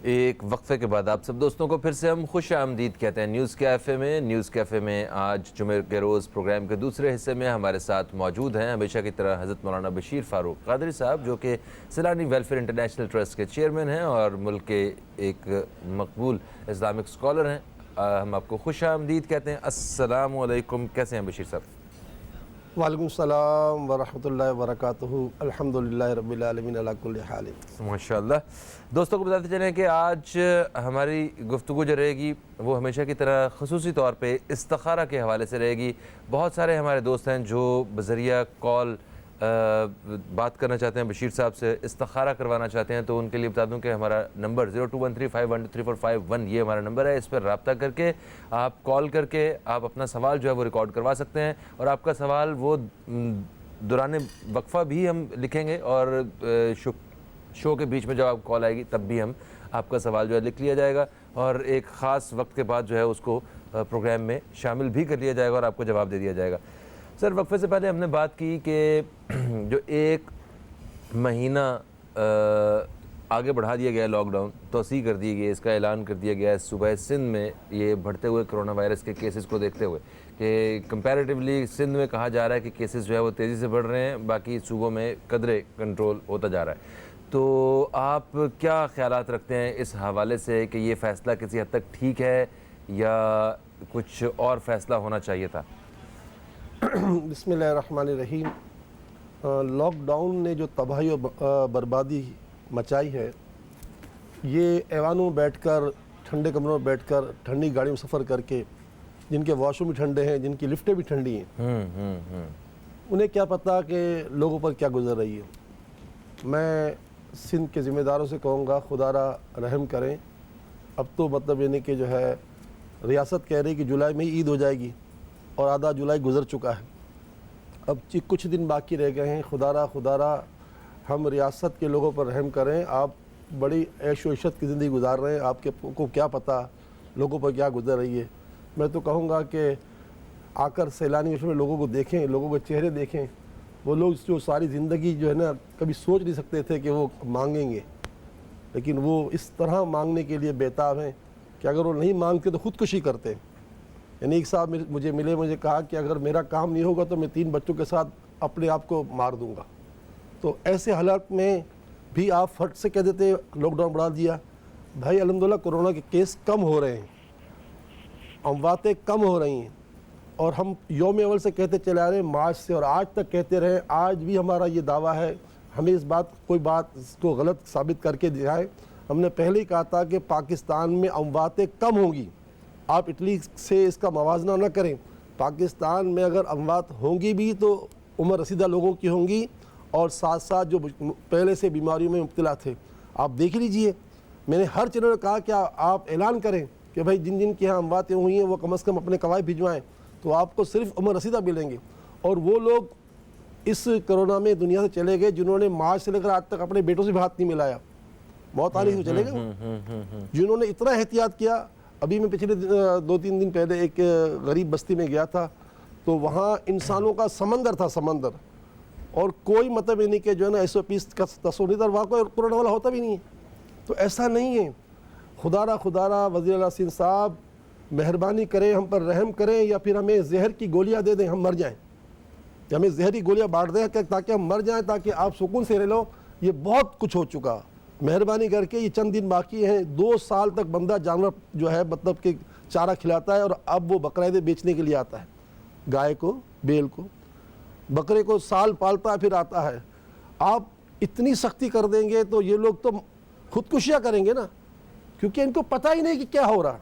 ایک وقفے کے بعد آپ سب دوستوں کو پھر سے ہم خوش آمدید کہتے ہیں نیوز کیفے میں۔ نیوز کیفے میں آج جمعہ کے روز پروگرام کے دوسرے حصے میں ہمارے ساتھ موجود ہیں ہمیشہ کی طرح حضرت مولانا بشیر فاروق قادری صاحب، جو کہ سیلانی ویلفیئر انٹرنیشنل ٹرسٹ کے چیئرمین ہیں اور ملک کے ایک مقبول اسلامک اسکالر ہیں۔ ہم آپ کو خوش آمدید کہتے ہیں۔ السلام علیکم، کیسے ہیں بشیر صاحب؟ وعلیکم السلام ورحمۃ اللہ وبرکاتہ۔ الحمدللہ رب العالمین علی کل حال۔ ماشاءاللہ۔ دوستوں کو بتاتے چلیں کہ آج ہماری گفتگو جو رہے گی وہ ہمیشہ کی طرح خصوصی طور پہ استخارہ کے حوالے سے رہے گی۔ بہت سارے ہمارے دوست ہیں جو بذریعہ کال بات کرنا چاہتے ہیں بشیر صاحب سے، استخارہ کروانا چاہتے ہیں، تو ان کے لیے بتا دوں کہ ہمارا نمبر 0213513451 یہ ہمارا نمبر ہے۔ اس پر رابطہ کر کے آپ کال کر کے آپ اپنا سوال جو ہے وہ ریکارڈ کروا سکتے ہیں، اور آپ کا سوال وہ دوران وقفہ بھی ہم لکھیں گے، اور شو کے بیچ میں جب آپ کال آئے گی تب بھی ہم آپ کا سوال جو ہے لکھ لیا جائے گا، اور ایک خاص وقت کے بعد جو ہے اس کو پروگرام میں شامل بھی کر لیا جائے گا اور آپ کو جواب دے دیا جائے گا۔ سر، وقفے سے پہلے ہم نے بات کی کہ جو ایک مہینہ آگے بڑھا دیا گیا لاک ڈاؤن، توسیع کر دی گئی، اس کا اعلان کر دیا گیا ہے صوبہ سندھ میں یہ بڑھتے ہوئے کرونا وائرس کے کیسز کو دیکھتے ہوئے کہ کمپیریٹیولی سندھ میں کہا جا رہا ہے کہ کیسز جو ہے وہ تیزی سے بڑھ رہے ہیں، باقی صوبوں میں قدرے کنٹرول ہوتا جا رہا ہے۔ تو آپ کیا خیالات رکھتے ہیں اس حوالے سے کہ یہ فیصلہ کسی حد تک ٹھیک ہے یا کچھ اور فیصلہ ہونا چاہیے تھا؟ بسم اللہ الرحمن الرحیم۔ لاک ڈاؤن نے جو تباہی و بربادی مچائی ہے، یہ ایوانوں میں بیٹھ کر، ٹھنڈے کمروں میں بیٹھ کر، ٹھنڈی گاڑی میں سفر کر کے، جن کے واش روم بھی ٹھنڈے ہیں، جن کی لفٹیں بھی ٹھنڈی ہیں، انہیں کیا پتہ کہ لوگوں پر کیا گزر رہی ہے۔ میں سندھ کے ذمہ داروں سے کہوں گا، خدا را رحم کریں۔ اب تو مطلب یعنی کہ جو ہے ریاست کہہ رہی کہ جولائی میں ہی عید ہو جائے گی، اور آدھا جولائی گزر چکا ہے، اب کچھ دن باقی رہ گئے ہیں۔ خدا را ہم ریاست کے لوگوں پر رحم کریں۔ آپ بڑی عیش و عشرت کی زندگی گزار رہے ہیں، آپ کو کیا پتہ لوگوں پر کیا گزر رہی ہے۔ میں تو کہوں گا کہ آ کر سیلانی میں لوگوں کو دیکھیں، لوگوں کے چہرے دیکھیں۔ وہ لوگ جو ساری زندگی جو ہے نا کبھی سوچ نہیں سکتے تھے کہ وہ مانگیں گے، لیکن وہ اس طرح مانگنے کے لیے بےتاب ہیں کہ اگر وہ نہیں مانگتے تو خودکشی کرتے۔ یعنی ایک صاحب مجھے کہا کہ اگر میرا کام نہیں ہوگا تو میں 3 بچوں کے ساتھ اپنے آپ کو مار دوں گا۔ تو ایسے حالات میں بھی آپ فٹ سے کہہ دیتے لاک ڈاؤن بڑھا دیا۔ بھائی الحمدللہ کورونا کے کیس کم ہو رہے ہیں، امواتیں کم ہو رہی ہیں، اور ہم یوم اول سے کہتے چلے آ رہے ہیں، مارچ سے، اور آج تک کہتے رہے۔ آج بھی ہمارا یہ دعویٰ ہے، ہمیں کوئی بات اس کو غلط ثابت کر کے دکھائے۔ ہم نے پہلے ہی کہا تھا کہ پاکستان میں امواتیں کم ہوں گی، آپ اٹلی سے اس کا موازنہ نہ کریں۔ پاکستان میں اگر اموات ہوں گی بھی تو عمر رسیدہ لوگوں کی ہوں گی، اور ساتھ ساتھ جو پہلے سے بیماریوں میں مبتلا تھے۔ آپ دیکھ لیجئے، میں نے ہر چینل میں کہا کہ آپ اعلان کریں کہ بھائی جن کے ہاں امواتیں ہوئی ہیں وہ کم از کم اپنے قواعد بھجوائیں، تو آپ کو صرف عمر رسیدہ ملیں گے۔ اور وہ لوگ اس کرونا میں دنیا سے چلے گئے جنہوں نے مارچ سے لے کر آج تک اپنے بیٹوں سے بھی ہاتھ نہیں ملایا، موت آنے سے چلے گئے۔ جنہوں نے اتنا احتیاط کیا، ابھی میں پچھلے 2-3 دن پہلے ایک غریب بستی میں گیا تھا، تو وہاں انسانوں کا سمندر تھا، سمندر، اور کوئی مطلب نہیں کہ جو ہے نا SOPs کا تصور نہیں تھا، وہاں کوئی کورونا والا ہوتا بھی نہیں ہے۔ تو ایسا نہیں ہے۔ خدا را وزیر اعلیٰ سندھ صاحب مہربانی کریں، ہم پر رحم کریں، یا پھر ہمیں زہر کی گولیاں دے دیں، ہم مر جائیں، یا ہمیں زہری گولیاں بانٹ دیں تاکہ ہم مر جائیں، تاکہ آپ سکون سے رہ لو۔ یہ بہت کچھ ہو چکا، مہربانی کر کے یہ چند دن باقی ہیں۔ 2 سال تک بندہ جانور جو ہے مطلب کہ چارہ کھلاتا ہے، اور اب وہ بقرعیدیں بیچنے کے لیے آتا ہے، گائے کو، بیل کو، بکرے کو سال پالتا ہے پھر آتا ہے۔ آپ اتنی سختی کر دیں گے تو یہ لوگ تو خودکشیاں کریں گے نا، کیونکہ ان کو پتہ ہی نہیں کہ کیا ہو رہا۔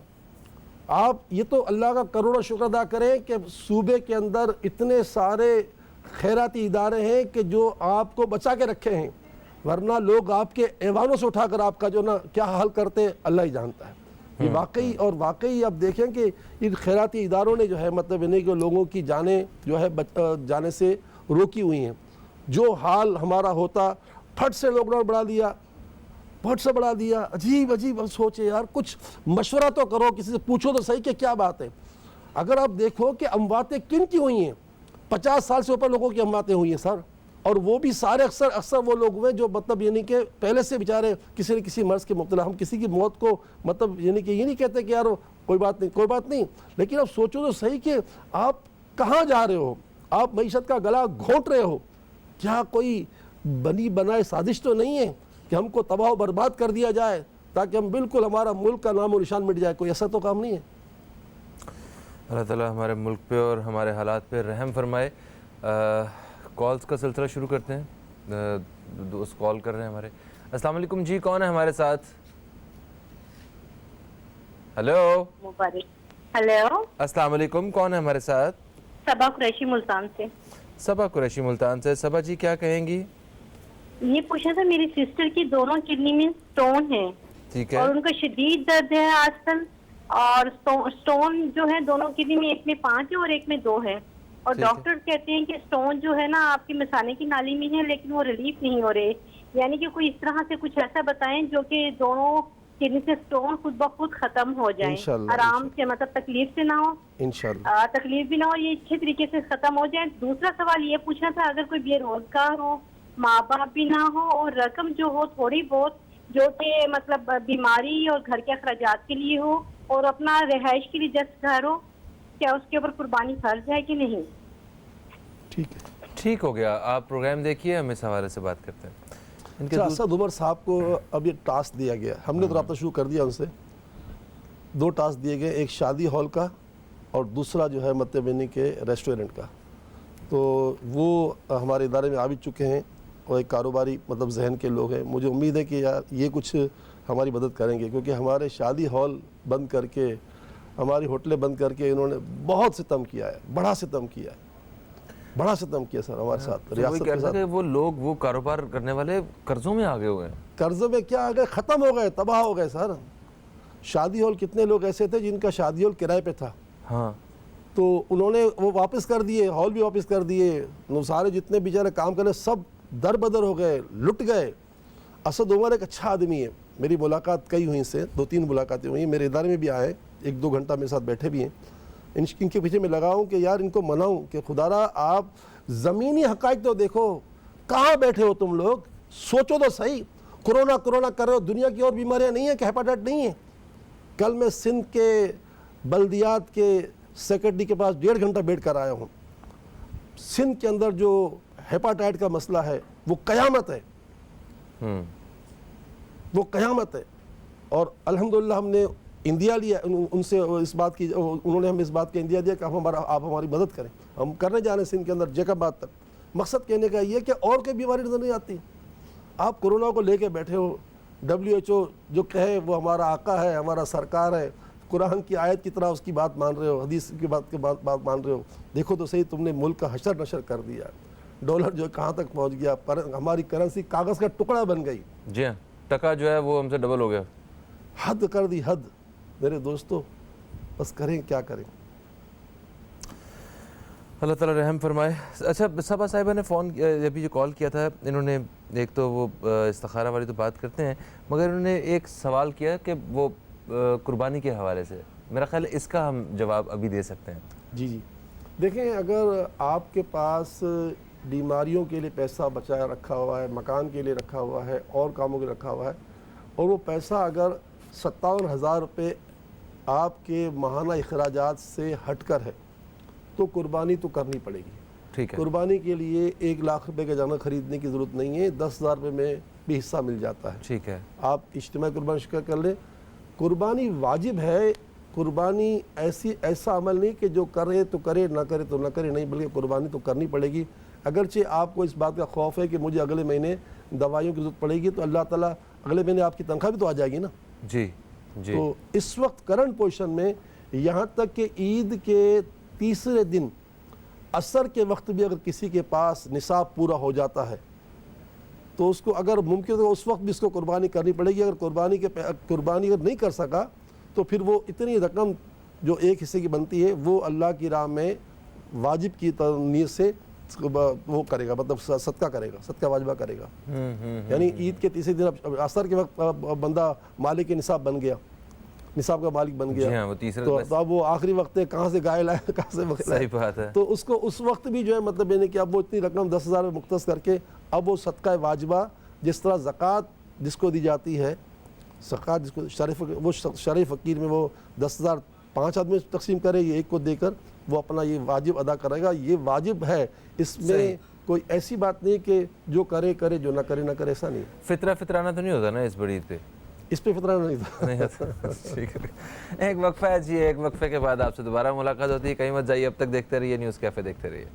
آپ یہ تو اللہ کا کروڑوں شکر ادا کریں کہ صوبے کے اندر اتنے سارے خیراتی ادارے ہیں کہ جو آپ کو بچا کے رکھے ہیں، ورنہ لوگ آپ کے ایوانوں سے اٹھا کر آپ کا جو نا کیا حل کرتے اللہ ہی جانتا ہے۔ یہ واقعی آپ دیکھیں کہ ان خیراتی اداروں نے جو ہے مطلب انہیں کہ لوگوں کی جانیں جو ہے جانے سے روکی ہوئی ہیں۔ جو حال ہمارا ہوتا، پھٹ سے لاک ڈاؤن بڑھا دیا، عجیب سوچے یار، کچھ مشورہ تو کرو، کسی سے پوچھو تو صحیح کہ کیا بات ہے۔ اگر آپ دیکھو کہ امواتیں کن کی ہوئی ہیں، 50 سال سے اوپر لوگوں کی امواتیں ہوئی ہیں سر، اور وہ بھی سارے اکثر وہ لوگ ہوئے جو مطلب یعنی کہ پہلے سے بیچارے کسی نہ کسی مرض کے مبتلا. ہم کسی کی موت کو مطلب یعنی کہ یہ نہیں کہتے کہ یار کوئی بات نہیں, لیکن اب سوچو تو صحیح کہ آپ کہاں جا رہے ہو, آپ معیشت کا گلا گھونٹ رہے ہو. کیا کوئی بنی بنائے سازش تو نہیں ہے کہ ہم کو تباہ و برباد کر دیا جائے تاکہ ہم بالکل ہمارا ملک کا نام و نشان مٹ جائے؟ کوئی ایسا تو کام نہیں ہے. اللہ تعالیٰ ہمارے ملک پہ اور ہمارے حالات پہ رحم فرمائے. کالز کا سلسلہ شروع کرتے ہیں. دوست کال کر رہے ہیں ہمارے. السلام علیکم جی, کون ہے ہمارے ساتھ؟ ہلو ہیلو, السلام علیکم, کون ہے ہمارے ساتھ؟ صبا قریشی ملتان سے. صبا قریشی ملتان سے. صبا جی کیا کہیں گی؟ یہ پوچھنا تھا, میری سسٹر کی دونوں کڈنی میں سٹون ہے, ٹھیک ہے, اور ان کا شدید درد ہے آج کل, اور سٹون جو ہے دونوں کڈنی میں, ایک میں 5 ہے اور ایک میں 2 ہے, اور ڈاکٹر کہتے ہیں کہ سٹون جو ہے نا آپ کی مثانے کی نالی میں ہے لیکن وہ ریلیف نہیں ہو رہے. یعنی کہ کوئی اس طرح سے کچھ ایسا بتائیں جو کہ دونوں کڈنی سے سٹون خود بخود ختم ہو جائیں, آرام سے, مطلب تکلیف سے نہ ہو, انشاءاللہ تکلیف بھی نہ ہو, یہ اچھے طریقے سے ختم ہو جائے. دوسرا سوال یہ پوچھنا تھا, اگر کوئی بے روزگار ہو, ماں باپ بھی نہ ہو, اور رقم جو ہو تھوڑی بہت جو کہ مطلب بیماری اور گھر کے اخراجات کے لیے ہو, اور اپنا رہائش کے لیے جس گھر ہو, کیا اس کے اوپر قربانی فرض ہے کہ نہیں؟ ٹھیک ہے, ٹھیک ہو گیا. آپ پروگرام دیکھیے, ہم اس حوالے سے بات کرتے ہیں. اسد عمر صاحب کو اب یہ ٹاسک دیا گیا, ہم نے تو رابطہ شروع کر دیا ان سے. 2 ٹاسک دیے گئے, ایک شادی ہال کا اور دوسرا جو ہے مطلب یعنی کہ ریسٹورنٹ کا. تو وہ ہمارے ادارے میں آ بھی چکے ہیں اور ایک کاروباری مطلب ذہن کے لوگ ہیں. مجھے امید ہے کہ یار یہ کچھ ہماری مدد کریں گے, کیونکہ ہمارے شادی ہال بند کر کے, ہماری ہوٹلیں بند کر کے انہوں نے بہت ستم کیا ہے, بڑا ستم کیا ہے, بڑا ستم کیا سر ہمارے ساتھ, ریاست کے ساتھ. وہ لوگ, وہ کاروبار کرنے والے قرضوں میں آگے ہوئے ہیں. قرضوں میں کیا آ گئے, ختم ہو گئے, تباہ ہو گئے سر. شادی ہال کتنے لوگ ایسے تھے جن کا شادی ہال کرائے پہ تھا, ہاں, تو انہوں نے وہ واپس کر دیے, ہال بھی واپس کر دیے. سارے جتنے بیچارے کام کرنے سب در بدر ہو گئے, لٹ گئے. اسد عمر ایک اچھا آدمی ہے, میری ملاقات کئی ہوئی سے, 2-3 ملاقاتیں ہوئی, میرے ادارے میں بھی آئے, 1-2 گھنٹہ میرے ساتھ بیٹھے بھی ہیں. ان کے پیچھے میں لگاؤں کہ یار ان کو مناؤں کہ خدارا آپ زمینی حقائق تو دیکھو, کہاں بیٹھے ہو تم لوگ, سوچو تو صحیح. کرونا کر رہے ہو, دنیا کی اور بیماریاں نہیں ہیں کہ ہیپاٹائٹ نہیں ہیں. کل میں سندھ کے بلدیات کے سیکرٹری کے پاس 1.5 گھنٹہ بیٹھ کر آیا ہوں. سندھ کے اندر جو ہیپاٹائٹ کا مسئلہ ہے وہ قیامت ہے, وہ قیامت ہے. اور الحمدللہ ہم نے اندیا لیا ان سے اس بات کی, انہوں نے ہمیں اس بات کا اندیا دیا کہ آپ ہماری مدد کریں. ہم کرنے جا رہے ہیں سندھ کے اندر جیکب آباد تک. مقصد کہنے کا یہ کہ اور کوئی بیماری نظر نہیں آتی. آپ کورونا کو لے کے بیٹھے ہو, WHO جو کہے وہ ہمارا آقا ہے, ہمارا سرکار ہے, قرآن کی آیت کی طرح اس کی بات مان رہے ہو, حدیث کی بات مان رہے ہو. دیکھو تو صحیح, تم نے ملک کا حشر نشر کر دیا. ڈالر جو کہاں تک پہنچ گیا, ہماری کرنسی کاغذ کا ٹکڑا بن گئی. جی ہاں, ٹکا جو ہے وہ ہم سے ڈبل ہو گیا. حد کر دی, حد. میرے دوستو بس کریں کیا کریں. اللہ تعالیٰ رحم فرمائے. اچھا, صبا صاحبہ نے فون ابھی جو کال کیا تھا, انہوں نے ایک تو وہ استخارہ والی تو بات کرتے ہیں, مگر انہوں نے ایک سوال کیا کہ وہ قربانی کے حوالے سے, میرا خیال ہے اس کا ہم جواب ابھی دے سکتے ہیں. جی دیکھیں, اگر آپ کے پاس بیماریوں کے لیے پیسہ بچایا رکھا ہوا ہے, مکان کے لیے رکھا ہوا ہے, اور کاموں کے لیے رکھا ہوا ہے, اور وہ پیسہ اگر 57,000 روپے آپ کے ماہانہ اخراجات سے ہٹ کر ہے تو قربانی تو کرنی پڑے گی. ٹھیک ہے, قربانی کے لیے 1 لاکھ روپے کا جانور خریدنے کی ضرورت نہیں ہے, 10,000 روپے میں بھی حصہ مل جاتا ہے. ٹھیک ہے, آپ اجتماعی قربانی شکر کر لیں. قربانی واجب ہے. قربانی ایسا عمل نہیں کہ جو کرے تو کرے, نہ کرے تو نہ کرے, نہیں, بلکہ قربانی تو کرنی پڑے گی. اگرچہ آپ کو اس بات کا خوف ہے کہ مجھے اگلے مہینے دوائیوں کی ضرورت پڑے گی, تو اللہ تعالیٰ اگلے مہینے آپ کی تنخواہ بھی تو آ جائے گی نا. جی جی. تو اس وقت کرنٹ پوزیشن میں یہاں تک کہ عید کے تیسرے دن عصر کے وقت بھی اگر کسی کے پاس نصاب پورا ہو جاتا ہے تو اس کو اگر ممکن تو اس وقت بھی اس کو قربانی کرنی پڑے گی. اگر قربانی اگر نہیں کر سکا تو پھر وہ اتنی رقم جو ایک حصے کی بنتی ہے وہ اللہ کی راہ میں واجب کی نیت سے وہ کرے گا, مطلب صدقہ کرے گا, صدقہ واجبہ کرے گا. یعنی عید کے تیسرے دن عصر کے وقت بندہ مالک نصاب بن گیا, نصاب کا مالک بن جی گیا ہاں، وہ تیسرے تو اب وہ آخری وقت ہے کہاں سے گائے لائے کہاں سے بکری لائے. صحیح بات ہے. تو اس کو اس وقت بھی جو ہے مطلب یعنی کہ اب وہ اتنی رقم 10,000 میں مختص کر کے اب وہ صدقہ واجبہ جس طرح زکوٰۃ جس کو دی جاتی ہے، زکوٰۃ جس کو شرعی فقیر میں وہ 10,000 5 آدمی تقسیم کرے، یہ ایک کو دے کر وہ اپنا یہ واجب ادا کرے گا. یہ واجب ہے، اس میں کوئی ایسی بات نہیں کہ جو کرے کرے جو نہ کرے نہ کرے، ایسا نہیں. فطرانہ تو نہیں ہوتا نا اس بڑی عید پہ؟ اس پہ فطرہ نہیں تھا. نہیں ہوتا. ٹھیک ہے، ایک وقفہ ہے جی، ایک وقفے کے بعد آپ سے دوبارہ ملاقات ہوتی ہے. کہیں مت جائیے، اب تک دیکھتے رہیے نیوز کیفے، دیکھتے رہیے.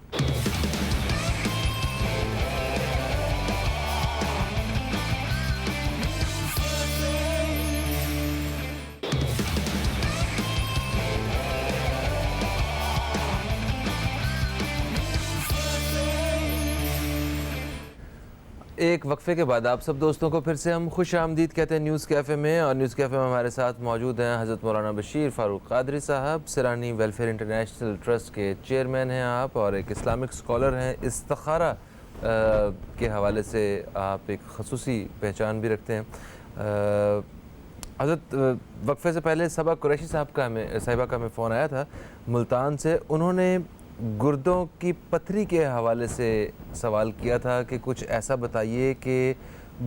ایک وقفے کے بعد آپ سب دوستوں کو پھر سے ہم خوش آمدید کہتے ہیں نیوز کیفے میں. اور نیوز کیفے میں ہمارے ساتھ موجود ہیں حضرت مولانا بشیر فاروق قادری صاحب، سرانی ویلفیئر انٹرنیشنل ٹرسٹ کے چیئرمین ہیں آپ، اور ایک اسلامک اسکالر ہیں. استخارہ کے حوالے سے آپ ایک خصوصی پہچان بھی رکھتے ہیں. حضرت وقفے سے پہلے صبا قریشی صاحبہ کا ہمیں فون آیا تھا ملتان سے. انہوں نے گردوں کی پتھری کے حوالے سے سوال کیا تھا کہ کچھ ایسا بتائیے کہ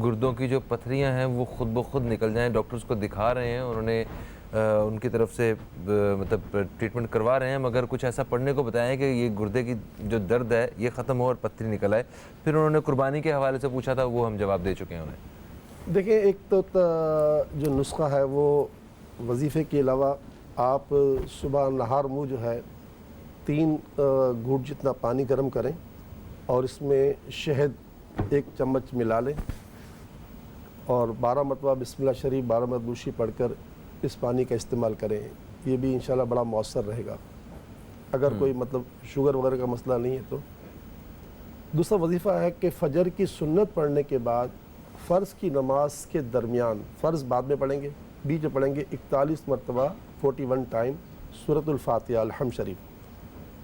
گردوں کی جو پتھریاں ہیں وہ خود بخود نکل جائیں. ڈاکٹرز کو دکھا رہے ہیں، انہوں نے ان کی طرف سے مطلب ٹریٹمنٹ کروا رہے ہیں، مگر کچھ ایسا پڑھنے کو بتایا کہ یہ گردے کی جو درد ہے یہ ختم ہو اور پتھری نکل آئے. پھر انہوں نے قربانی کے حوالے سے پوچھا تھا، وہ ہم جواب دے چکے ہیں انہیں. دیکھیں، ایک تو جو نسخہ ہے وہ وظیفے کے علاوہ آپ صبح نہار منہ جو ہے 3 گھونٹ جتنا پانی گرم کریں اور اس میں شہد 1 چمچ ملا لیں اور 12 مرتبہ بسم اللہ شریف 12 مرتبہ دوشی پڑھ کر اس پانی کا استعمال کریں. یہ بھی انشاءاللہ بڑا مؤثر رہے گا اگر کوئی مطلب شوگر وغیرہ کا مسئلہ نہیں ہے تو. دوسرا وظیفہ ہے کہ فجر کی سنت پڑھنے کے بعد فرض کی نماز کے درمیان، فرض بعد میں پڑھیں گے، بیچ میں پڑھیں گے 41 مرتبہ 41 ٹائم سورۃ الفاتحہ الحمد شریف،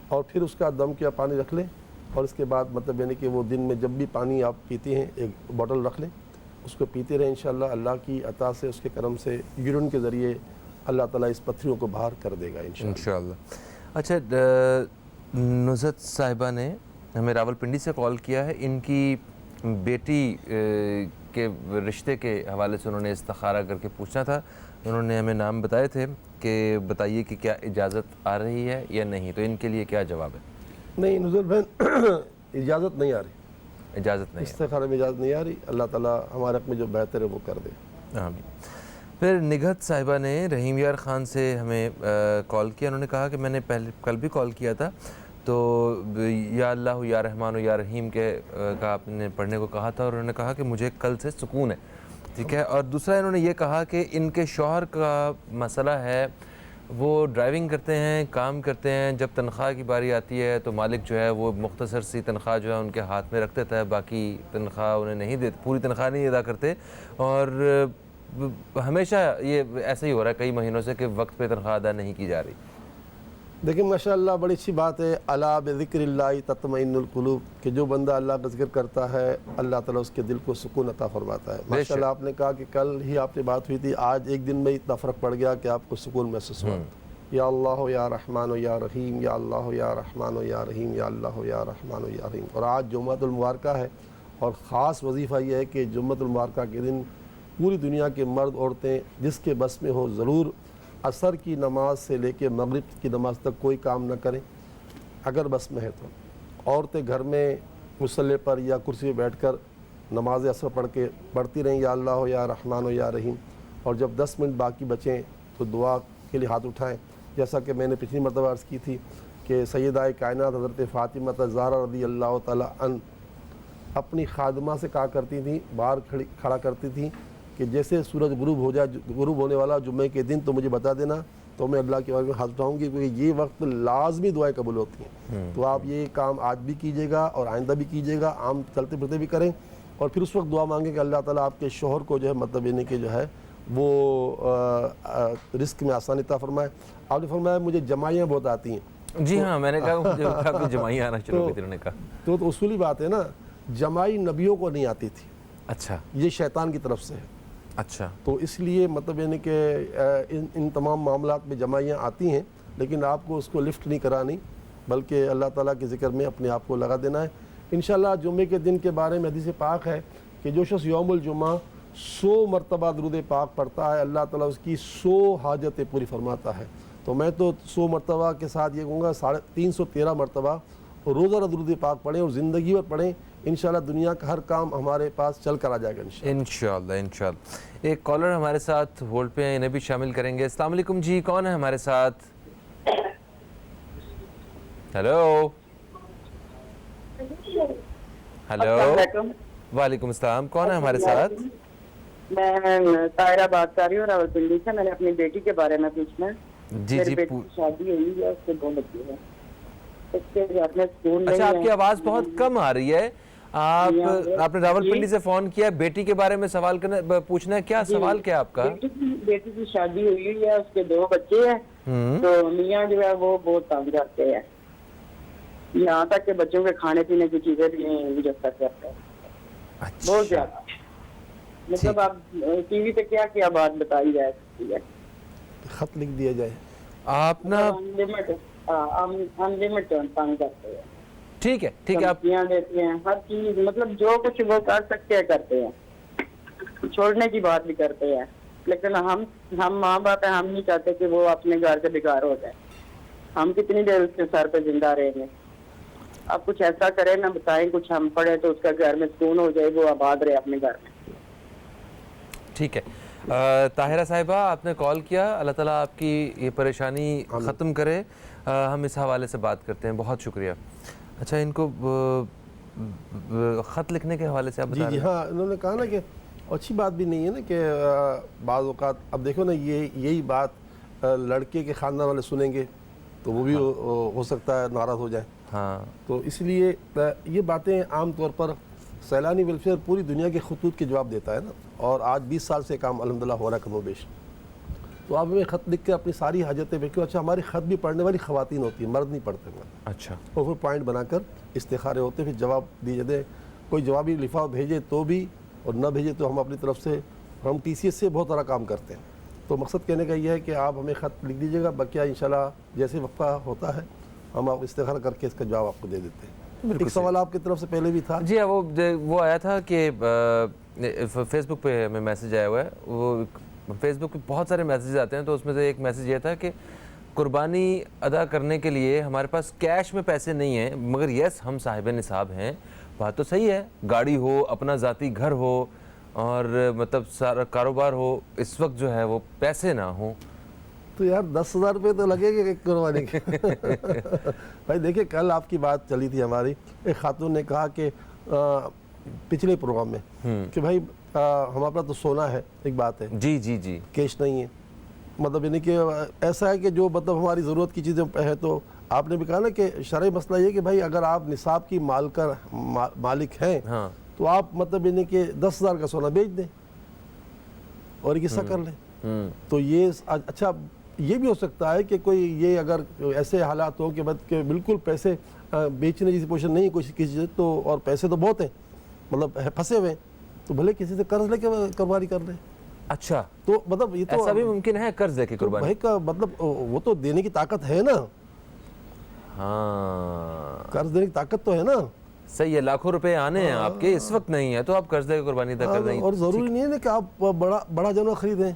اور پھر اس کا دم کیا پانی رکھ لیں. اور اس کے بعد مطلب یعنی کہ وہ دن میں جب بھی پانی آپ پیتے ہیں ایک بوٹل رکھ لیں، اس کو پیتے رہیں. انشاءاللہ اللہ کی عطا سے، اس کے کرم سے، یورین کے ذریعے اللہ تعالیٰ اس پتھریوں کو باہر کر دے گا انشاءاللہ. اچھا، نزہت صاحبہ نے ہمیں راولپنڈی سے کال کیا ہے. ان کی بیٹی کے رشتے کے حوالے سے انہوں نے استخارہ کر کے پوچھنا تھا. انہوں نے ہمیں نام بتائے تھے کہ بتائیے کہ کیا اجازت آ رہی ہے یا نہیں، تو ان کے لیے کیا جواب ہے؟ نہیں نزول بہن، اجازت نہیں آ رہی، اجازت نہیں، استخارے میں اجازت نہیں آ رہی. اللہ تعالیٰ ہمارے حق میں جو بہتر ہے وہ کر دے. آمین. پھر نگہت صاحبہ نے رحیم یار خان سے ہمیں کال کیا. انہوں نے کہا کہ میں نے کل بھی کال کیا تھا، تو یا اللہ یا رحمان یا رحیم کا آپ نے پڑھنے کو کہا تھا، اور انہوں نے کہا کہ مجھے کل سے سکون ہے. ٹھیک ہے. اور دوسرا انہوں نے یہ کہا کہ ان کے شوہر کا مسئلہ ہے، وہ ڈرائیونگ کرتے ہیں، کام کرتے ہیں، جب تنخواہ کی باری آتی ہے تو مالک جو ہے وہ مختصر سی تنخواہ جو ہے ان کے ہاتھ میں رکھ دیتا ہے، باقی تنخواہ انہیں نہیں دیتے، پوری تنخواہ نہیں ادا کرتے. اور ہمیشہ یہ ایسا ہی ہو رہا ہے کئی مہینوں سے کہ وقت پہ تنخواہ ادا نہیں کی جا رہی. دیکھیں ماشاءاللہ بڑی اچھی بات ہے، الا بذکر اللہ تطمئن القلوب، کہ جو بندہ اللہ کا ذکر کرتا ہے اللہ تعالیٰ اس کے دل کو سکون عطا فرماتا ہے. ماشاءاللہ آپ نے کہا کہ کل ہی آپ سے بات ہوئی تھی، آج ایک دن میں اتنا فرق پڑ گیا کہ آپ کو سکون محسوس ہوا. یا اللہ یا رحمان یا رحیم، یا اللہ یا رحمان یا رحیم، یا اللہ یا رحمان یا رحیم. اور آج جمعۃ المبارکہ ہے، اور خاص وظیفہ یہ ہے کہ جمعۃ المبارکہ کے دن پوری دنیا کے مرد عورتیں جس کے بس میں ہو ضرور عصر کی نماز سے لے کے مغرب کی نماز تک کوئی کام نہ کریں اگر بس میں ہے تو. عورتیں گھر میں مصلی پر یا کرسی پہ بیٹھ کر نماز عصر پڑھتی رہیں یا اللہ یا رحمان یا رحیم. اور جب 10 منٹ باقی بچیں تو دعا کے لیے ہاتھ اٹھائیں. جیسا کہ میں نے پچھلی مرتبہ عرض کی تھی کہ سیدہ کائنات حضرت فاطمہ زہرا رضی اللہ تعالیٰ عنہ اپنی خادمہ سے کہا کرتی تھیں، باہر کھڑا کرتی تھیں کہ جیسے سورج غروب ہونے والا جمعے کے دن تو مجھے بتا دینا، تو میں اللہ کے بارے میں ہاتھ اٹھاؤں گی، کیونکہ یہ وقت لازمی دعائیں قبول ہوتی ہیں. تو آپ یہ کام آج بھی کیجیے گا اور آئندہ بھی کیجیے گا، عام چلتے پھرتے بھی کریں. اور پھر اس وقت دعا مانگیں کہ اللہ تعالیٰ آپ کے شوہر کو جو ہے مطلب یعنی کہ جو ہے وہ رزق میں آسانی عطا فرمائے. آپ نے فرمایا مجھے جمائیاں بہت آتی ہیں. جی ہاں، میں نے کہا مجھے جمائیاں آنا شروع کی تھی. انہوں نے کہا تو اصولی بات ہے نا، جمائی نبیوں کو نہیں آتی تھی. اچھا، یہ شیطان کی طرف سے ہے. اچھا تو اس لیے مطلب یعنی کہ ان تمام معاملات میں جمعیاں آتی ہیں، لیکن آپ کو اس کو لفٹ نہیں کرانی، بلکہ اللہ تعالیٰ کے ذکر میں اپنے آپ کو لگا دینا ہے۔ انشاءاللہ جمعے کے دن کے بارے میں حدیث پاک ہے کہ جو شخص یوم الجمعہ 100 مرتبہ درود پاک پڑھتا ہے، اللہ تعالیٰ اس کی 100 حاجتیں پوری فرماتا ہے۔ تو میں تو 100 مرتبہ کے ساتھ یہ کہوں گا 313 مرتبہ روزہ درود پاک پڑھیں اور زندگی بھر پڑھیں، انشاءاللہ دنیا کا ہر کام ہمارے پاس چل کر آ جائے گا انشاءاللہ۔ انشاءاللہ۔ ایک کالر ہمارے ساتھ ہولڈ پہ ہیں، انہیں بھی شامل کریں گے۔ السلام علیکم جی، کون ہے ہمارے ساتھ؟ ہیلو ہیلو، وعلیکم السلام، کون ہے ہمارے ساتھ؟ میں طاہرہ بات کر رہی ہوں راولپنڈی سے۔ میں نے اپنی بیٹی کے بارے میں پوچھنا ہے۔ جی میری جی بیٹی کی شادی ہوئی ہے، اس کے 2 بچے ہیں۔ اس کے اپنے اسکول اچھا، آپ کی آواز بہت کم آ رہی ہے۔ آپ نے راولپنڈی سے فون کیا، بیٹی کے بارے میں سوال پوچھنا ہے، کیا سوال کیا آپ کا؟ بیٹی کی شادی ہوئی ہے، اس کے 2 بچے ہیں، تو میاں جو ہے وہ بہت تنگ کرتے ہیں، یہاں تک کہ بچوں کے کھانے پینے کی چیزیں بھی مجسر کرتے ہیں بہت زیادہ۔ مطلب آپ ٹی وی پہ کیا کیا بات بتائی جائے سکتی ہے؟ خط لکھ دیا جائے۔ آپ نا انلمٹ تنگ کرتے ہیں، ٹھیک ہے آپ دیتے ہیں، ہر چیز مطلب جو کچھ وہ کر سکتے ہیں کرتے ہیں، چھوڑنے کی بات بھی کرتے ہیں، لیکن ہم ماں باپ ہیں، ہم نہیں چاہتے کہ وہ اپنے گھر سے بیکار ہو جائے۔ ہم کتنی دیر اس کے سر پہ زندہ رہیں گے؟ آپ کچھ ایسا کریں نہ بتائیں، کچھ ہم پڑھیں تو اس کا گھر میں سکون ہو جائے، وہ آباد رہے اپنے گھر میں۔ ٹھیک ہے طاہرہ صاحبہ، آپ نے کال کیا، اللہ تعالیٰ آپ کی یہ پریشانی ختم کرے۔ ہم اس حوالے سے بات کرتے ہیں، بہت شکریہ۔ اچھا، ان کو خط لکھنے کے حوالے سے آپ بتا رہے ہیں؟ ہاں، انہوں نے کہا نا کہ اچھی بات بھی نہیں ہے نا کہ بعض اوقات اب دیکھو نا یہی بات لڑکے کے خاندان والے سنیں گے تو وہ بھی ہو سکتا ہے ناراض ہو جائے۔ ہاں، تو اس لیے یہ باتیں عام طور پر سیلانی ویلفیئر پوری دنیا کے خطوط کے جواب دیتا ہے نا، اور آج 20 سال سے کام الحمدللہ ہو رہا ہے کم و بیش۔ تو آپ ہمیں خط لکھ کے اپنی ساری حاجتیں بھیجو۔ اچھا، ہماری خط بھی پڑھنے والی خواتین ہوتی ہیں، مرد نہیں پڑھتے ہیں، اچھا، اور پھر پوائنٹ بنا کر استخارے ہوتے ہیں، پھر جواب دیے جاتے ہیں۔ کوئی جوابی لفاف بھیجے تو بھی اور نہ بھیجے تو ہم اپنی طرف سے، ہم ٹی سی ایس سے بہت سارا کام کرتے ہیں۔ تو مقصد کہنے کا یہ ہے کہ آپ ہمیں خط لکھ دیجیے گا، بقیہ انشاءاللہ جیسے وقفہ ہوتا ہے ہم آپ استخارہ کر کے اس کا جواب آپ کو دے دیتے ہیں۔ ایک سوال آپ کی طرف سے پہلے بھی تھا۔ جی وہ آیا تھا کہ فیس بک پہ ہمیں میسیج آیا ہوا ہے، وہ فیس بک پہ بہت سارے میسیجز آتے ہیں، تو اس میں سے ایک میسیج یہ تھا کہ قربانی ادا کرنے کے لیے ہمارے پاس کیش میں پیسے نہیں ہیں، مگر یس ہم صاحب نصاب ہیں۔ بات تو صحیح ہے، گاڑی ہو، اپنا ذاتی گھر ہو، اور مطلب سارا کاروبار ہو، اس وقت جو ہے وہ پیسے نہ ہوں تو یار 10,000 روپے تو لگے گے قربانی کے۔ بھائی دیکھیں، کل آپ کی بات چلی تھی ہماری، ایک خاتون نے کہا کہ پچھلے پروگرام میں کہ بھائی ہمارے پاس تو سونا ہے، ایک بات ہے، جی جی جی، کیش نہیں ہے۔ مطلب یعنی کہ ایسا ہے کہ جو مطلب ہماری ضرورت کی چیزیں ہے، تو آپ نے بھی کہا نا کہ شرعی مسئلہ یہ کہ بھائی اگر آپ نصاب کی مالک ہیں ہاں، تو آپ مطلب یعنی کہ 10,000 کا سونا بیچ دیں اور ایک حصہ کر لیں۔ تو یہ اچھا، یہ بھی ہو سکتا ہے کہ کوئی یہ اگر ایسے حالات ہوں کہ بالکل پیسے بیچنے جیسی پوزیشن نہیں ہے کسی چیز، تو اور پیسے تو بہت ہیں، مطلب پھنسے ہوئے ہیں، تو بھلے کسی سے قرض لے کے قربانی کر لیں۔ اچھا، تو مطلب یہ تو ایسا بھی ممکن ہے قرض دے کے قربانی؟ بھائی کا مطلب وہ تو دینے کی طاقت ہے نا، ہاں قرض دینے کی طاقت تو ہے نا۔ صحیح ہے، لاکھوں روپے آنے ہیں آپ کے، اس وقت نہیں ہے تو آپ قرض دے کے قربانی ادا کر دیں۔ اور ضروری نہیں ہے نا کہ آپ بڑا جانور خریدیں،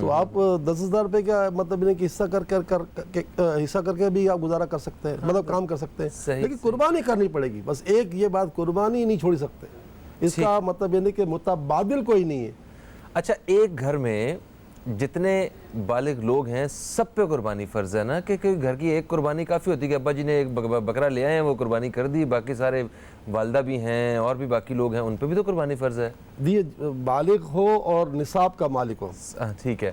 تو آپ 10,000 روپے کا مطلب کہ حصہ کر کے بھی آپ گزارا کر سکتے ہیں، مطلب کام کر سکتے ہیں، لیکن قربانی کرنی پڑے گی۔ بس ایک یہ بات، قربانی نہیں چھوڑ سکتے، اس کا مطلب یہ نہیں کہ متبادل کوئی نہیں ہے۔ اچھا، ایک گھر میں جتنے بالغ لوگ ہیں سب پہ قربانی فرض ہے نا، کہ گھر کی ایک قربانی کافی ہوتی ہے کہ ابا جی نے ایک بکرا لے آئے ہیں، وہ قربانی کر دی، باقی سارے والدہ بھی ہیں اور بھی باقی لوگ ہیں، ان پہ بھی تو قربانی فرض ہے۔ بالغ ہو اور نصاب کا مالک ہو۔ ٹھیک ہے،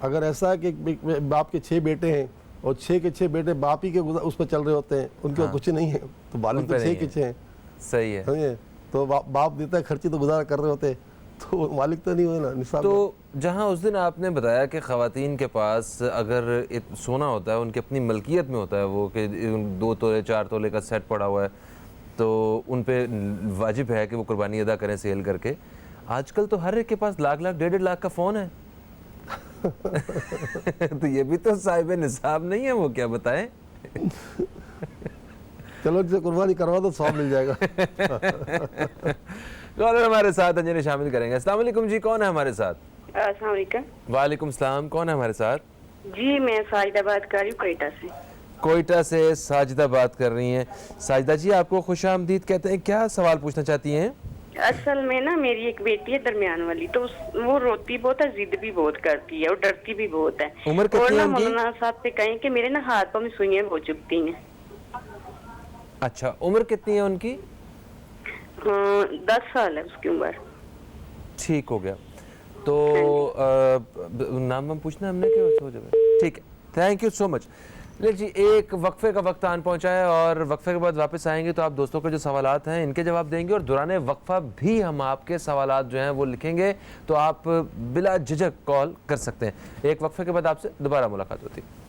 اگر ایسا ہے کہ باپ کے 6 بیٹے ہیں اور 6 کے 6 بیٹے باپ ہی کے اس پہ چل رہے ہوتے ہیں، ان کے کچھ نہیں ہے، تو بالغ تو 6 کے 6 ہیں۔ صحیح ہے، تو باپ دیتا ہے، خرچی تو گزارا کر رہے ہوتے ہیں، تو مالک تو نہیں ہوئے نا نصاب۔ تو جہاں اس دن آپ نے بتایا کہ خواتین کے پاس اگر سونا ہوتا ہے، ان کی اپنی ملکیت میں ہوتا ہے وہ، کہ 2 تولے 4 تولے کا سیٹ پڑا ہوا ہے، تو ان پہ واجب ہے کہ وہ قربانی ادا کریں سیل کر کے۔ آج کل تو ہر ایک کے پاس لاکھ لاکھ 1.5 لاکھ کا فون ہے تو یہ بھی تو صاحب نصاب نہیں ہے وہ، کیا بتائیں؟ چلو جسے قربانی کروا دو 100 مل جائے گا. کالر ہمارے ساتھ انجنی شامل کریں گے. السلام علیکم جی، کون ہے ہمارے ساتھ؟ السلام علیکم. وعلیکم السلام، کون ہے ہمارے ساتھ؟ جی میں ساجدہ بات کر رہی ہوں کوئٹہ سے. کوئٹہ سے ساجدہ بات کر رہی ہیں. ساجدہ جی آپ کو خوش آمدید کہتے ہیں، کیا سوال پوچھنا چاہتی ہیں؟ اصل میں نا میری ایک بیٹی ہے درمیان والی، تو وہ روتی بہت ہے، ضد بھی بہت کرتی ہے اور ڈرتی بھی بہت ہے. عمر کتنی ہے ان کی؟ مولانا صاحب سے کہیں کہ میرے نا ہاتھ پاؤں میں سوئیاں ہو چکتی ہیں. اچھا، عمر کتنی ہے ان کی؟ 10 سال ہے اس کی عمر. ٹھیک ہو گیا. تو نام ہم پوچھنا ہم نے کہ ٹھیک ہے، تھینک یو سو مچ. لے جی، ایک وقفے کا وقت آن پہنچا ہے اور وقفے کے بعد واپس آئیں گے تو آپ دوستوں کے جو سوالات ہیں ان کے جواب دیں گے، اور دوران وقفہ بھی ہم آپ کے سوالات جو ہیں وہ لکھیں گے، تو آپ بلا جھجک کال کر سکتے ہیں. ایک وقفے کے بعد آپ سے دوبارہ ملاقات ہوتی ہے.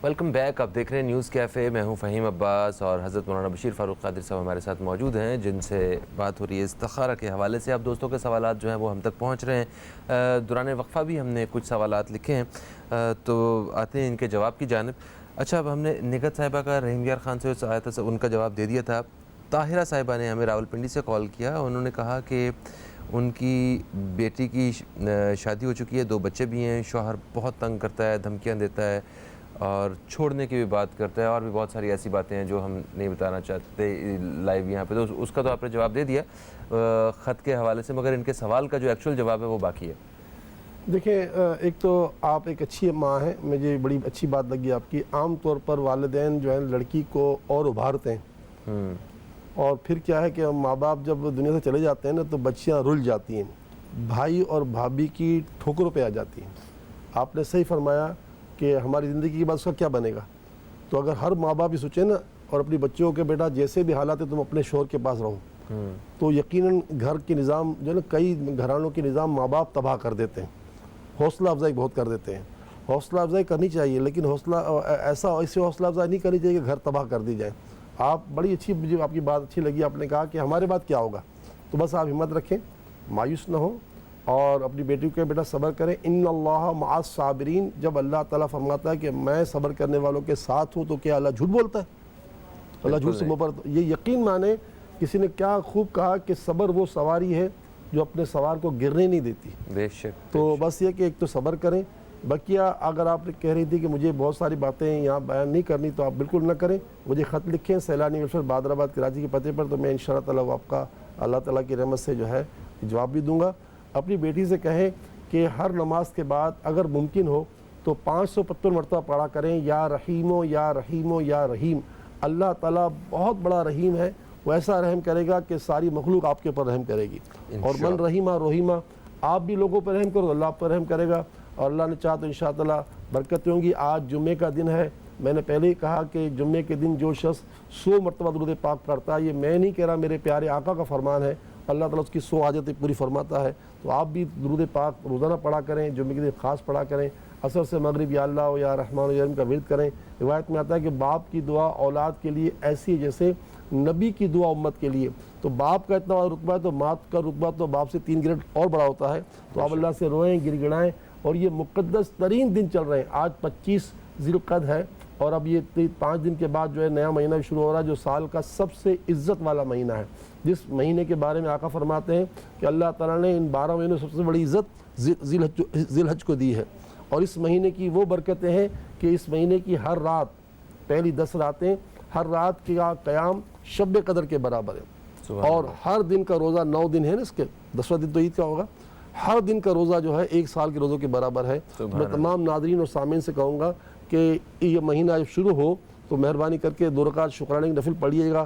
Welcome back. آپ دیکھ رہے ہیں نیوز کیفے. میں ہوں فہیم عباس اور حضرت مولانا بشیر فاروق قادری صاحب ہمارے ساتھ موجود ہیں، جن سے بات ہو رہی ہے استخارہ کے حوالے سے. آپ دوستوں کے سوالات جو ہیں وہ ہم تک پہنچ رہے ہیں. دوران وقفہ بھی ہم نے کچھ سوالات لکھے ہیں، تو آتے ہیں ان کے جواب کی جانب. اچھا، اب ہم نے نگہت صاحبہ کا رحیم یار خان سے آیا تھا، ان کا جواب دے دیا تھا. طاہرہ صاحبہ نے ہمیں راولپنڈی سے کال کیا. انہوں نے کہا کہ ان کی بیٹی کی شادی ہو چکی ہے، 2 بچے بھی ہیں، شوہر بہت تنگ کرتا ہے، دھمکیاں دیتا ہے اور چھوڑنے کی بھی بات کرتا ہے، اور بھی بہت ساری ایسی باتیں ہیں جو ہم نہیں بتانا چاہتے لائیو یہاں پہ. تو اس کا تو آپ نے جواب دے دیا خط کے حوالے سے، مگر ان کے سوال کا جو ایکچوئل جواب ہے وہ باقی ہے. دیکھیں، ایک تو آپ ایک اچھی ماں ہیں، مجھے بڑی اچھی بات لگی آپ کی. عام طور پر والدین جو ہیں لڑکی کو اور ابھارتے ہیں، اور پھر کیا ہے کہ ماں باپ جب دنیا سے چلے جاتے ہیں نا تو بچیاں رل جاتی ہیں، بھائی اور بھابھی کی ٹھوکروں پہ آ جاتی ہیں. آپ نے صحیح فرمایا کہ ہماری زندگی کے بعد اس کا کیا بنے گا. تو اگر ہر ماں باپ بھی سوچے نا اور اپنی بچوں کے بیٹا جیسے بھی حالات ہے تم اپنے شوہر کے پاس رہو، تو یقیناً گھر کے نظام جو ہے نا، کئی گھرانوں کے نظام ماں باپ تباہ کر دیتے ہیں. حوصلہ افزائی بہت کر دیتے ہیں. حوصلہ افزائی کرنی چاہیے، لیکن ایسے حوصلہ افزائی نہیں کرنی چاہیے کہ گھر تباہ کر دی جائے. آپ بڑی اچھی، مجھے آپ کی بات اچھی لگی. آپ نے کہا کہ ہمارے بعد کیا ہوگا، تو بس آپ ہمت رکھیں، مایوس نہ ہوں اور اپنی بیٹی کے بیٹا صبر کریں. ان اللہ مع الصابرین. جب اللہ تعالیٰ فرماتا ہے کہ میں صبر کرنے والوں کے ساتھ ہوں، تو کیا اللہ جھوٹ بولتا ہے؟ اللہ جھوٹ سے منہ پر یہ یقین مانے. کسی نے کیا خوب کہا کہ صبر وہ سواری ہے جو اپنے سوار کو گرنے نہیں دیتی. بے شک. تو بس یہ کہ ایک تو صبر کریں. بقیہ اگر آپ کہہ رہی تھی کہ مجھے بہت ساری باتیں یہاں بیان نہیں کرنی، تو آپ بالکل نہ کریں. مجھے خط لکھیں سیلانی ویلفیئر بادرآباد کراچی کے پتے پر، تو میں انشاءاللہ تعالیٰ وہ آپ کا اللہ تعالیٰ کی رحمت سے جو ہے جواب بھی دوں گا. اپنی بیٹی سے کہیں کہ ہر نماز کے بعد اگر ممکن ہو تو 575 مرتبہ پڑھا کریں، یا رحیمو یا رحیمو یا رحیم. اللہ تعالیٰ بہت بڑا رحیم ہے، وہ ایسا رحم کرے گا کہ ساری مخلوق آپ کے اوپر رحم کرے گی. اور من رحیمہ رحیمہ، آپ بھی لوگوں پر رحم کرو، اللہ آپ پر رحم کرے گا. اور اللہ نے چاہا تو انشاءاللہ برکتیں ہوں گی. آج جمعے کا دن ہے. میں نے پہلے ہی کہا کہ جمعے کے دن جو شخص 100 مرتبہ درود پاک پڑھتا ہے، یہ میں نہیں کہہ رہا، میرے پیارے آقا کا فرمان ہے، اللہ تعالیٰ اس کی 100 حاجتیں پوری فرماتا ہے. تو آپ بھی درود پاک روزانہ پڑھا کریں، جمعے کے دن خاص پڑھا کریں. عصر سے مغرب یا اللہ یا رحمان یا رحیم کا ورد کریں. روایت میں آتا ہے کہ باپ کی دعا اولاد کے لیے ایسی ہے جیسے نبی کی دعا امت کے لیے. تو باپ کا اتنا بڑا رتبہ ہے تو ماں کا رتبہ تو باپ سے 3 گریڈ اور بڑا ہوتا ہے. تو آپ اللہ سے روئیں، گڑ گڑائیں. اور یہ مقدس ترین دن چل رہے ہیں. آج 25 ذی القعدہ ہے، اور اب یہ 5 دن کے بعد جو ہے نیا مہینہ شروع ہو رہا ہے، جو سال کا سب سے عزت والا مہینہ ہے. جس مہینے کے بارے میں آقا فرماتے ہیں کہ اللہ تعالیٰ نے ان 12 مہینوں سب سے بڑی عزت ذی الحج کو دی ہے. اور اس مہینے کی وہ برکتیں ہیں کہ اس مہینے کی ہر رات، پہلی 10 راتیں، ہر رات کا قیام شب قدر کے برابر ہے. اور ہر دن کا روزہ 9 دن ہے نا، اس کے 10واں دن تو عید کا ہوگا، ہر دن کا روزہ جو ہے 1 سال کے روزوں کے برابر ہے. میں تمام ناظرین اور سامعین سے کہوں گا کہ یہ مہینہ جب شروع ہو تو مہربانی کر کے 2 رکعت شکرانے کی نفل پڑھیے گا.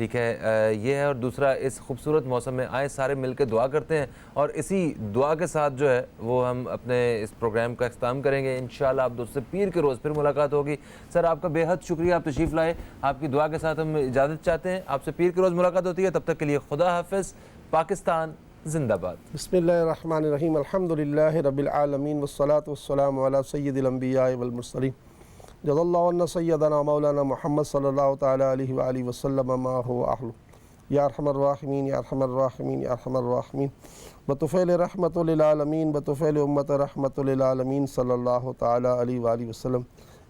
ٹھیک ہے، یہ ہے. اور دوسرا اس خوبصورت موسم میں آئے سارے مل کے دعا کرتے ہیں اور اسی دعا کے ساتھ جو ہے وہ ہم اپنے اس پروگرام کا اختتام کریں گے. انشاءاللہ آپ دوست سے پیر کے روز پھر ملاقات ہوگی. سر آپ کا بے حد شکریہ، آپ تشریف لائے. آپ کی دعا کے ساتھ ہم اجازت چاہتے ہیں. آپ سے پیر کے روز ملاقات ہوتی ہے، تب تک کے لیے خدا حافظ. پاکستان زندہ باد. بسم اللہ الرحمن الرحیم. الحمدللہ رب العالمین والصلاة والسلام علی سید الانبیاء والمرسلین. جزا اللہ عنا سیدنا مولانا محمد صلی اللہ تعالی علیہ وآلہ وسلم ما هو اہلہ. یا ارحم الراحمین یا ارحم الراحمین یا ارحم الراحمین. بطفیل رحمت للعالمین، بطفیل امت رحمت للعالمین صلی اللہ تعالی علیہ وآلہ وسلم.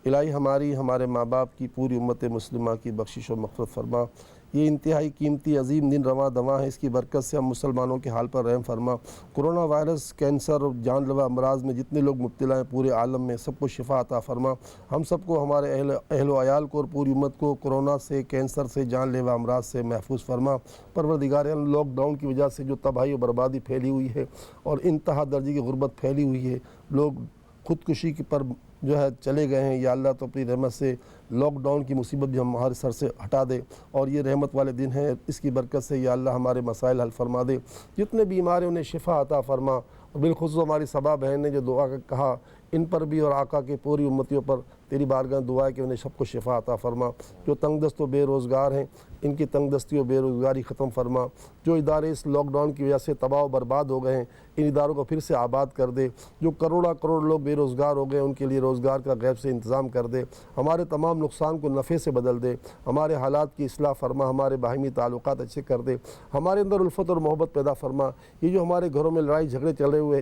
الہی ہماری، ہمارے ماں باپ کی، پوری امت مسلمہ کی بخشش و مغفرت فرما. یہ انتہائی قیمتی عظیم دن رواں دواں ہے، اس کی برکت سے ہم مسلمانوں کے حال پر رحم فرما. کرونا وائرس، کینسر اور جان لیوا امراض میں جتنے لوگ مبتلا ہیں پورے عالم میں، سب کو شفا عطا فرما. ہم سب کو، ہمارے اہل و عیال کو اور پوری امت کو کرونا سے، کینسر سے، جان لیوا امراض سے محفوظ فرما. پروردگار عالم، لاک ڈاؤن کی وجہ سے جو تباہی و بربادی پھیلی ہوئی ہے اور انتہا درجے کی غربت پھیلی ہوئی ہے، لوگ خودکشی پر جو ہے چلے گئے ہیں، یا اللہ تو اپنی رحمت سے لاک ڈاؤن کی مصیبت بھی ہمارے سر سے ہٹا دے. اور یہ رحمت والے دن ہیں، اس کی برکت سے یا اللہ ہمارے مسائل حل فرما دے. جتنے بیمار ہیں انہیں شفا عطا فرما. اور بالخصوص ہماری صبا بہن نے جو دعا کہا، ان پر بھی اور آقا کے پوری امتیوں پر تیری بارگاہ دعا ہے کہ انہیں سب کو شفا عطا فرما. جو تنگ دست و بے روزگار ہیں، ان کی تنگ دستی و بے روزگاری ختم فرما. جو ادارے اس لاک ڈاؤن کی وجہ سے تباہ و برباد ہو گئے ہیں، ان اداروں کو پھر سے آباد کر دے. جو کروڑ لوگ بے روزگار ہو گئے، ان کے لیے روزگار کا غیب سے انتظام کر دے. ہمارے تمام نقصان کو نفع سے بدل دے. ہمارے حالات کی اصلاح فرما. ہمارے باہمی تعلقات اچھے کر دے. ہمارے اندر الفت اور محبت پیدا فرما. یہ جو ہمارے گھروں میں لڑائی جھگڑے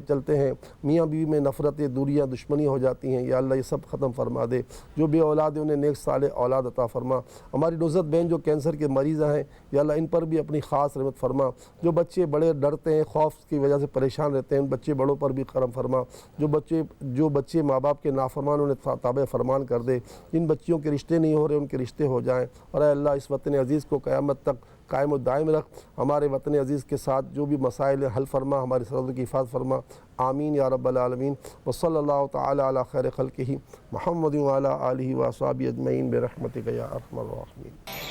چلتے ہیں، میاں بیوی میں نفرتیں، دوریاں، دشمنی ہو جاتی ہیں، یا اللہ یہ سب ختم فرما دے. جو بے اولاد ہیں انہیں نیک صالح اولاد عطا فرما. ہماری نوزت بہن جو کینسر کے مریض ہیں، یا اللہ ان پر بھی اپنی خاص رحمت فرما. جو بچے بڑے ڈرتے ہیں، خوف کی وجہ سے پریشان رہتے ہیں، ان بچے بڑوں پر بھی کرم فرما. جو بچے ماں باپ کے نافرمان انہیں تابع فرمان کر دے. جن بچیوں کے رشتے نہیں ہو رہے ان کے رشتے ہو جائیں. اور اے اللہ اس وطن عزیز کو قیامت تک قائم و دائم رکھ. ہمارے وطن عزیز کے ساتھ جو بھی مسائل حل فرما. ہماری سرحدوں کی حفاظت فرما. آمین یا رب العالمین. وصلی اللہ تعالی علی خیر خلقہ محمد وعلی آلہ و اصحابہ اجمعین برحمتک یا ارحم الراحمین.